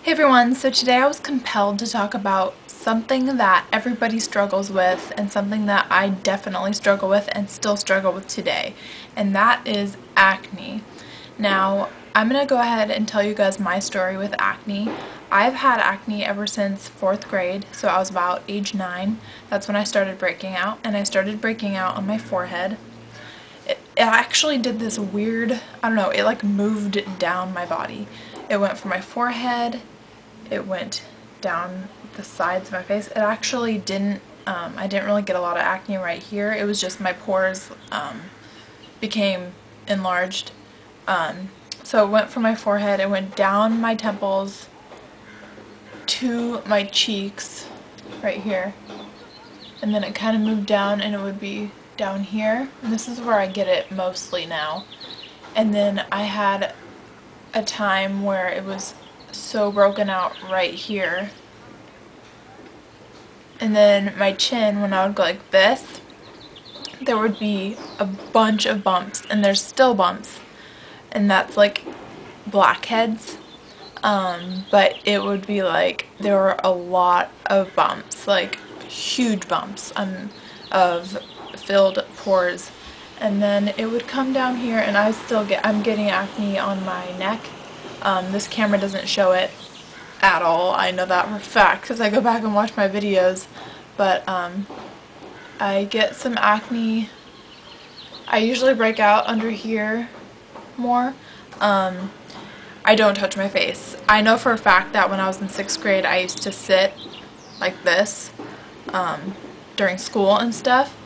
Hey everyone, so today I was compelled to talk about something that everybody struggles with and something that I definitely struggle with and still struggle with today, and that is acne. Now, I'm going to go ahead and tell you guys my story with acne. I've had acne ever since 4th grade, so I was about age 9. That's when I started breaking out, and I started breaking out on my forehead. It actually did this weird, I don't know, it like moved down my body. It went from my forehead, it went down the sides of my face. It actually didn't, I didn't really get a lot of acne right here. It was just my pores became enlarged. So it went from my forehead, it went down my temples to my cheeks right here. And then it kind of moved down and it would be down here. And this is where I get it mostly now. And then I had a time where it was so broken out right here. And then my chin, when I would go like this, there would be a bunch of bumps, and there's still bumps, and that's like blackheads. But it would be like there were a lot of bumps, like huge bumps of filled pores. And then it would come down here, and I'm getting acne on my neck. This camera doesn't show it at all. I know that for a fact because I go back and watch my videos. But I get some acne. I usually break out under here more. I don't touch my face. I know for a fact that when I was in 6th grade, I used to sit like this during school and stuff.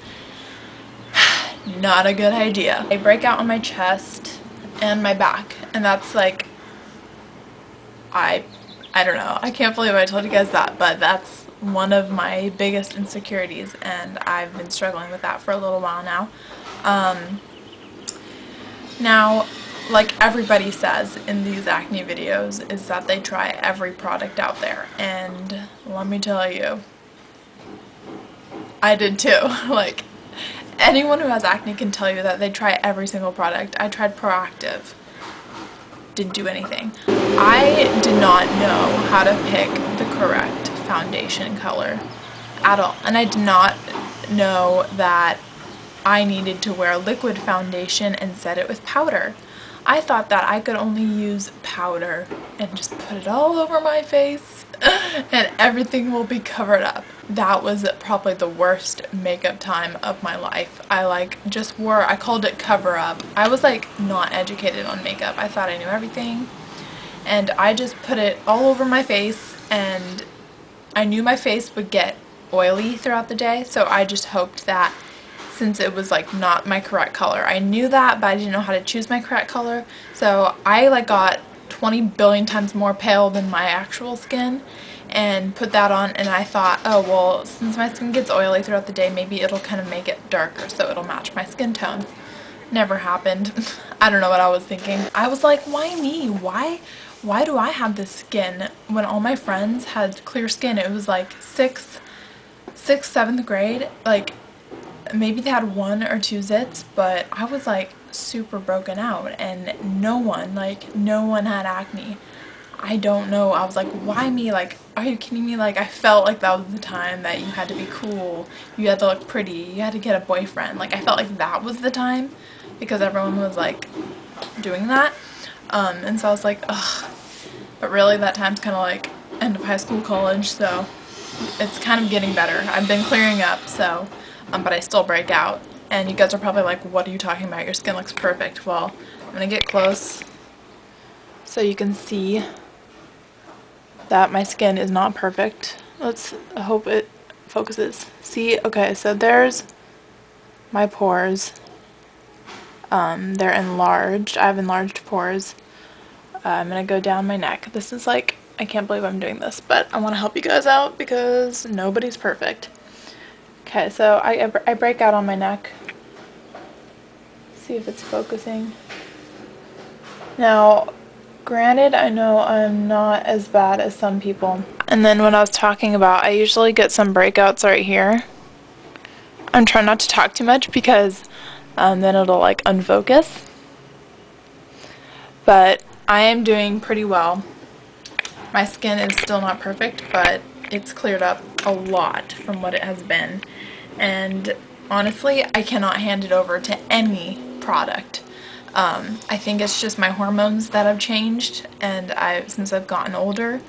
Not a good idea. I break out on my chest and my back, and that's like, I don't know. I can't believe I told you guys that, but that's one of my biggest insecurities, and I've been struggling with that for a little while now. Now, like everybody says in these acne videos, is that they try every product out there, and let me tell you, I did too. Like, anyone who has acne can tell you that they try every single product. I tried Proactive. Didn't do anything. I did not know how to pick the correct foundation color at all. And I did not know that I needed to wear liquid foundation and set it with powder. I thought that I could only use powder and just put it all over my face and everything will be covered up. That was probably the worst makeup time of my life. I called it cover up. I was like not educated on makeup. I thought I knew everything, and I just put it all over my face, and I knew my face would get oily throughout the day, so I just hoped that since it was like not my correct color. I knew that, but I didn't know how to choose my correct color, so I like got 20 billion times more pale than my actual skin and put that on, and I thought, oh well, since my skin gets oily throughout the day, maybe it'll kind of make it darker so it'll match my skin tone. Never happened. I don't know what I was thinking. I was like, why me? Why do I have this skin when all my friends had clear skin? It was like 6th, 7th grade, like maybe they had 1 or 2 zits, but I was like super broken out, and no one had acne. I don't know. I was like, why me? Like, are you kidding me? Like, I felt like that was the time that you had to be cool, you had to look pretty, you had to get a boyfriend. Like, I felt like that was the time because everyone was like doing that. And so I was like, ugh. But really that time's kind of like end of high school, college, so it's kind of getting better. I've been clearing up, so but I still break out, and you guys are probably like, what are you talking about? Your skin looks perfect. Well, I'm gonna get close so you can see that my skin is not perfect. I hope it focuses. See, okay, so there's my pores. They're enlarged. I have enlarged pores. I'm gonna go down my neck. This is like, I can't believe I'm doing this, but I want to help you guys out because nobody's perfect. Okay, so I break out on my neck. See if it's focusing. Now, granted, I know I'm not as bad as some people. And then when I was talking about, I usually get some breakouts right here. I'm trying not to talk too much because then it'll like unfocus. But I am doing pretty well My skin is still not perfect, but it's cleared up a lot from what it has been. And honestly, I cannot hand it over to any product. I think it's just my hormones that have changed, and since I've gotten older.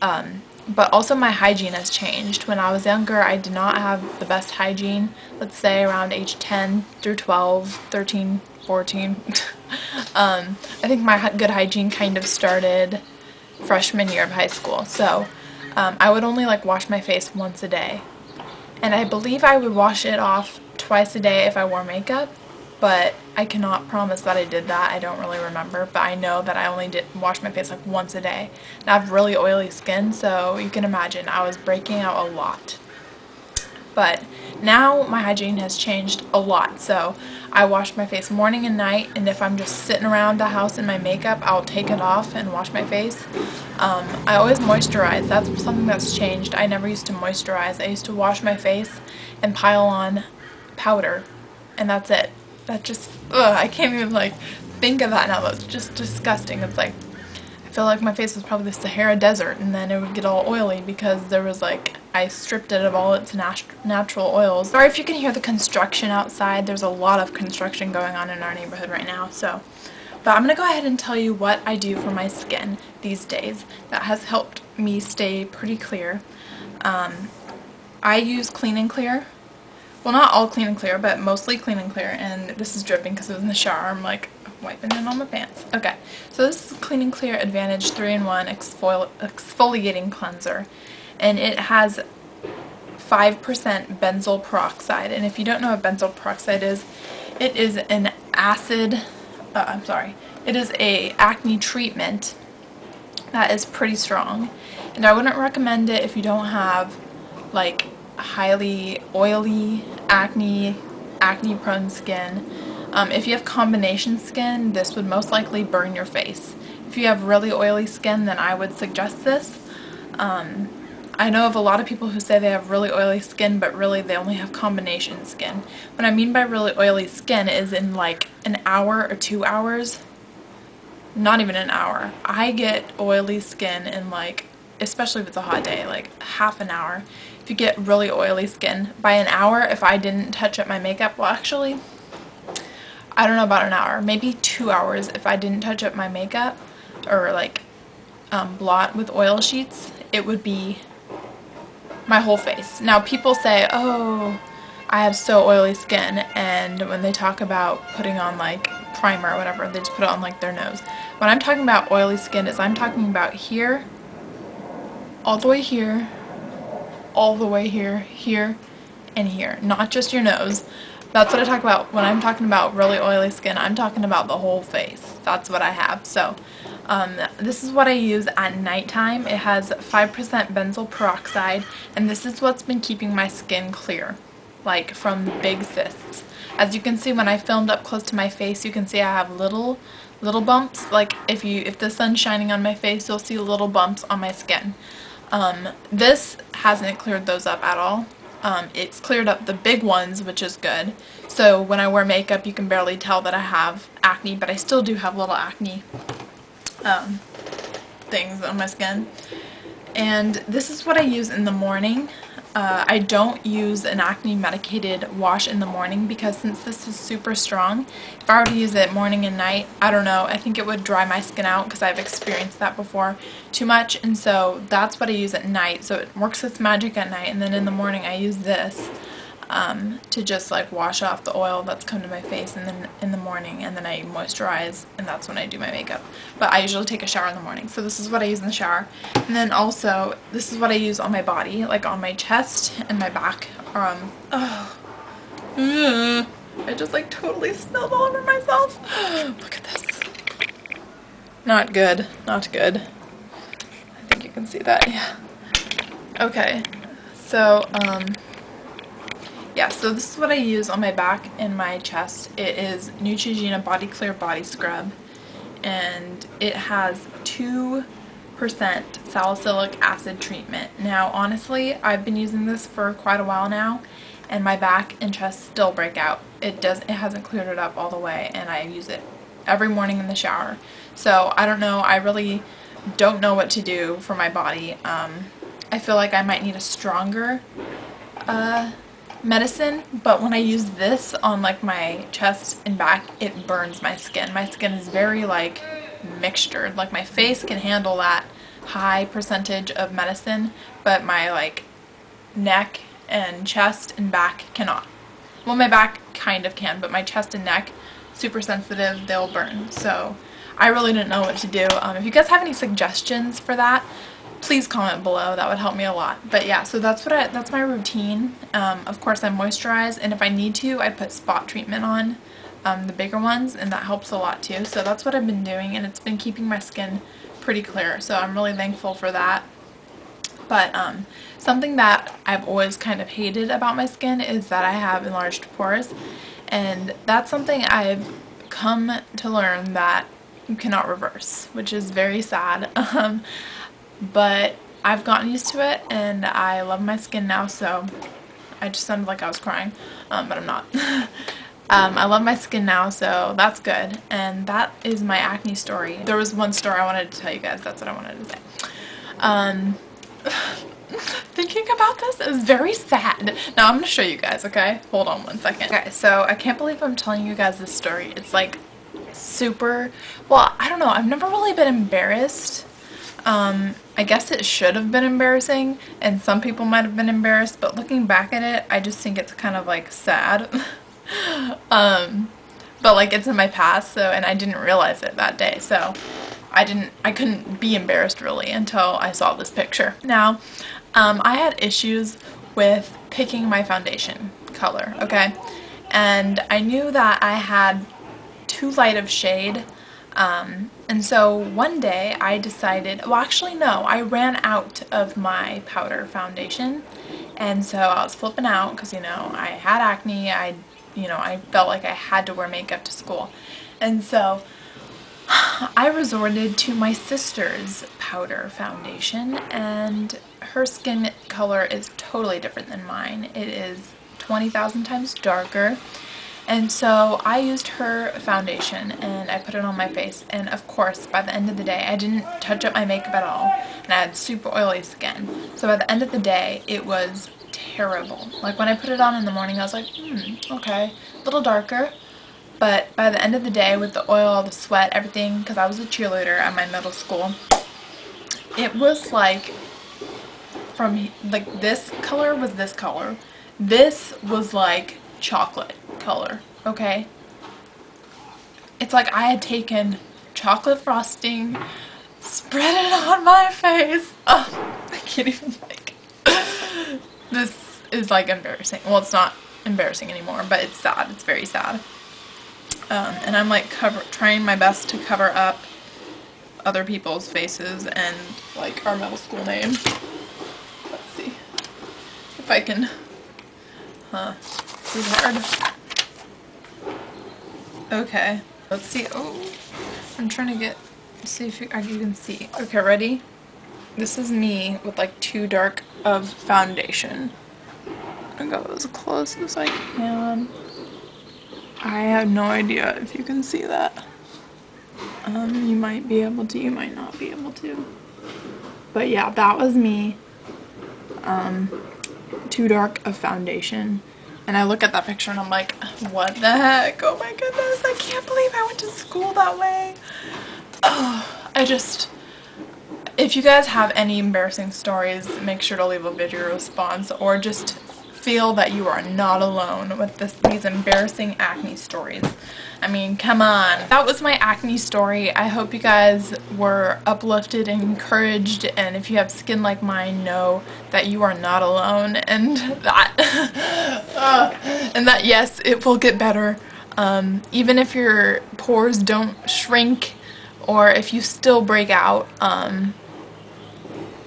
But also my hygiene has changed. When I was younger, I did not have the best hygiene, let's say around age 10 through 12, 13, 14. I think my good hygiene kind of started freshman year of high school. So I would only like wash my face once a day. And I believe I would wash it off twice a day if I wore makeup, but I cannot promise that I did that. I don't really remember, but I know that I only did wash my face like once a day. And I have really oily skin, so you can imagine I was breaking out a lot. But now my hygiene has changed a lot, so I wash my face morning and night, and if I'm just sitting around the house in my makeup, I'll take it off and wash my face. I always moisturize. That's something that's changed. I never used to moisturize. I used to wash my face and pile on powder, and that's it. That just, ugh, I can't even like think of that now. That's just disgusting. It's like, I feel like my face was probably the Sahara Desert, and then it would get all oily because there was like, I stripped it of all its natural oils. Sorry if you can hear the construction outside. There's a lot of construction going on in our neighborhood right now. But I'm going to go ahead and tell you what I do for my skin these days that has helped me stay pretty clear. I use Clean and Clear. Well, not all Clean and Clear, but mostly Clean and Clear. And this is dripping because it was in the shower. I'm like wiping it on my pants. Okay, so this is Clean and Clear Advantage 3-in-1 Exfoliating Cleanser. And it has 5% benzoyl peroxide. And if you don't know what benzoyl peroxide is, it is an it is a acne treatment that is pretty strong. And I wouldn't recommend it if you don't have like highly oily acne prone skin. If you have combination skin, this would most likely burn your face. If you have really oily skin, then I would suggest this. I know of a lot of people who say they have really oily skin, but really they only have combination skin. What I mean by really oily skin is in like an hour or 2 hours, not even an hour. I get oily skin in like, especially if it's a hot day, like half an hour. If you get really oily skin, by an hour, if I didn't touch up my makeup, well actually, I don't know about an hour, maybe 2 hours if I didn't touch up my makeup or like blot with oil sheets, it would be my whole face. Now people say, oh, I have so oily skin, and when they talk about putting on like primer or whatever, they just put it on like their nose. When I'm talking about oily skin is I'm talking about here, all the way here, all the way here, here, and here. Not just your nose. That's what I talk about when I'm talking about really oily skin. I'm talking about the whole face. That's what I have. So this is what I use at nighttime. It has 5% benzoyl peroxide, and this is what's been keeping my skin clear, like from big cysts. As you can see, when I filmed up close to my face, you can see I have little bumps. Like if the sun's shining on my face, you'll see little bumps on my skin. This hasn't cleared those up at all. It's cleared up the big ones, which is good. So when I wear makeup, you can barely tell that I have acne, but I still do have little acne things on my skin. And this is what I use in the morning. I don't use an acne medicated wash in the morning because since this is super strong, if I were to use it morning and night, I don't know, I think it would dry my skin out because I've experienced that before too much, and so that's what I use at night. So it works its magic at night, and then in the morning I use this to just like wash off the oil that's come to my face, and then in the morning, and then I moisturize, and that's when I do my makeup. But I usually take a shower in the morning, so this is what I use in the shower. And then also this is what I use on my body, like on my chest and my back. I just like totally spilled all over myself. Look at this. Not good, not good. I think you can see that, yeah. Okay, so yeah, so this is what I use on my back and my chest. It is Neutrogena Body Clear Body Scrub, and it has 2% salicylic acid treatment. Now, honestly, I've been using this for quite a while now, and my back and chest still break out. It hasn't cleared it up all the way, and I use it every morning in the shower. So, I don't know, I really don't know what to do for my body. I feel like I might need a stronger medicine, but when I use this on like my chest and back, it burns my skin. My skin is very like mixtured. Like my face can handle that high percentage of medicine, but my like neck and chest and back cannot. Well, my back kind of can, but my chest and neck, super sensitive, they'll burn. So I really didn't know what to do. If you guys have any suggestions for that, please comment below. That would help me a lot. But yeah, so that's my routine. Of course, I moisturize, and if I need to, I put spot treatment on, the bigger ones, and that helps a lot too. So that's what I've been doing, and it's been keeping my skin pretty clear. So I'm really thankful for that. But something that I've always kind of hated about my skin is that I have enlarged pores, and that's something I've come to learn that you cannot reverse, which is very sad. But I've gotten used to it, and I love my skin now. So I just sounded like I was crying, but I'm not. I love my skin now, so that's good. And that is my acne story. There was one story I wanted to tell you guys. That's what I wanted to say. Thinking about this is very sad. Now I'm going to show you guys, okay? Hold on one second. Okay, so I can't believe I'm telling you guys this story. It's like super, well, I don't know. I've never really been embarrassed. I guess it should have been embarrassing, and some people might have been embarrassed, but looking back at it, I just think it's kind of like sad. But like it's in my past, so, and I didn't realize it that day, so I couldn't be embarrassed really until I saw this picture. Now, I had issues with picking my foundation color, okay? And I knew that I had too light of shade, and so one day I decided, well actually no, I ran out of my powder foundation, and so I was flipping out because, you know, I had acne, I felt like I had to wear makeup to school, and so I resorted to my sister's powder foundation, and her skin color is totally different than mine. It is 20,000 times darker. And so I used her foundation and I put it on my face, and of course by the end of the day I didn't touch up my makeup at all, and I had super oily skin. So by the end of the day it was terrible. Like when I put it on in the morning I was like, okay, a little darker. But by the end of the day, with the oil, the sweat, everything, because I was a cheerleader at my middle school, it was like, from like this color was this color. This was like chocolate color, okay? It's like I had taken chocolate frosting, spread it on my face. Oh, I can't even like. This is like embarrassing. Well, it's not embarrassing anymore, but it's sad. It's very sad. And I'm like trying my best to cover up other people's faces and like our middle school name. Let's see if I can. This is hard. Okay, let's see. Oh, I'm trying to see if you can see. Okay, ready? This is me with like too dark of foundation. I go as close as I can. I have no idea if you can see that. You might be able to, you might not be able to. But yeah, that was me. Too dark of foundation. And I look at that picture and I'm like, what the heck? Oh my goodness, I can't believe I went to school that way. Oh, if you guys have any embarrassing stories, make sure to leave a video response, or just feel that you are not alone with these embarrassing acne stories. I mean, come on. That was my acne story. I hope you guys were uplifted and encouraged, and if you have skin like mine, know that you are not alone, and that yes, it will get better. Even if your pores don't shrink, or if you still break out,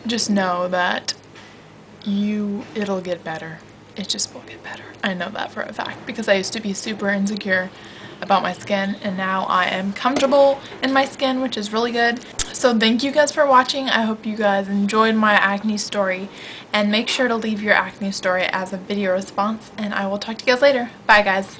just know that it'll get better. It just will get better. I know that for a fact, because I used to be super insecure about my skin, and now I am comfortable in my skin, which is really good. So thank you guys for watching. I hope you guys enjoyed my acne story, and make sure to leave your acne story as a video response, and I will talk to you guys later. Bye guys.